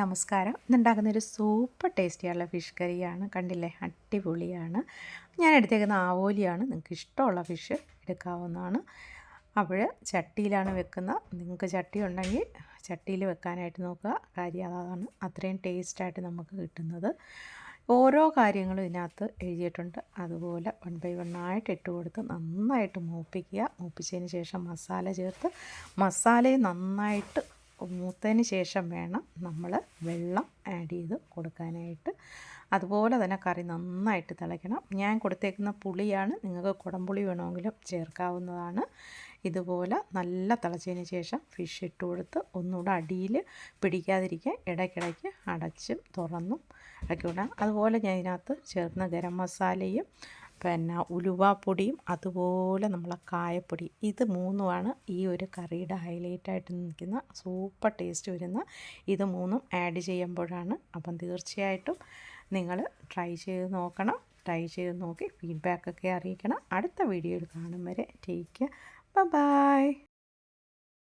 നമസ്കാരം. ഇന്നുണ്ടാക്കുന്നൊരു super ടേസ്റ്റിയുള്ള fish കറിയാണ്. കണ്ടില്ലേ, അടിപൊളിയാണ്. ഞാൻ എടുത്തേക്കുന്ന ആവോലിയാണ്. നിങ്ങൾക്ക് ഇഷ്ടമുള്ള ഫിഷ് എടുക്കാവുന്നതാണ്. അപ്പോൾ ചട്ടിയിലാണ് വെക്കുന്നത്. നിങ്ങൾക്ക് ചട്ടി ഉണ്ടെങ്കിൽ ചട്ടിയിൽ വെക്കാനായിട്ട് നോക്കുക. കാര്യം അതാണ് അത്രയും ടേസ്റ്റായിട്ട് നമുക്ക് കിട്ടുന്നത്. ഓരോ കാര്യങ്ങളും ഇതിനകത്ത് എഴുതിയിട്ടുണ്ട്. അതുപോലെ 1 ബൈ 1 ആയിട്ട് ഇട്ട് കൊടുത്ത് നന്നായിട്ട് മൂപ്പിക്കുക. മൂപ്പിച്ചതിന് ശേഷം മസാല ചേർത്ത് മസാലയും നന്നായിട്ട് മൂത്തതിന് ശേഷം വേണം നമ്മൾ വെള്ളം ആഡ് ചെയ്ത് കൊടുക്കാനായിട്ട്. അതുപോലെ തന്നെ കറി നന്നായിട്ട് തിളയ്ക്കണം. ഞാൻ കൊടുത്തേക്കുന്ന പുളിയാണ്. നിങ്ങൾക്ക് കുടംപുളി വേണമെങ്കിലും ചേർക്കാവുന്നതാണ്. ഇതുപോലെ നല്ല തിളച്ചതിന് ശേഷം ഫിഷ് ഇട്ട് കൊടുത്ത് ഒന്നുകൂടെ അടിയിൽ പിടിക്കാതിരിക്കാൻ ഇടയ്ക്കിടയ്ക്ക് അടച്ചും തുറന്നും ഒക്കെ ഇടാം. അതുപോലെ ഞാൻ ഇതിനകത്ത് ചേർക്കുന്ന ഗരം മസാലയും പിന്നെ ഉലുവാപ്പൊടിയും അതുപോലെ നമ്മളെ കായപ്പൊടി, ഇത് മൂന്നുമാണ് ഈ ഒരു കറിയുടെ ഹൈലൈറ്റായിട്ട് നിൽക്കുന്ന സൂപ്പർ ടേസ്റ്റ് വരുന്ന. ഇത് മൂന്നും ആഡ് ചെയ്യുമ്പോഴാണ്. അപ്പം തീർച്ചയായിട്ടും നിങ്ങൾ ട്രൈ ചെയ്ത് നോക്കണം. ട്രൈ ചെയ്ത് നോക്കി ഫീഡ്ബാക്കൊക്കെ അറിയിക്കണം. അടുത്ത വീഡിയോയിൽ കാണും വരെ ടേക്ക് കെയർ. ബൈ.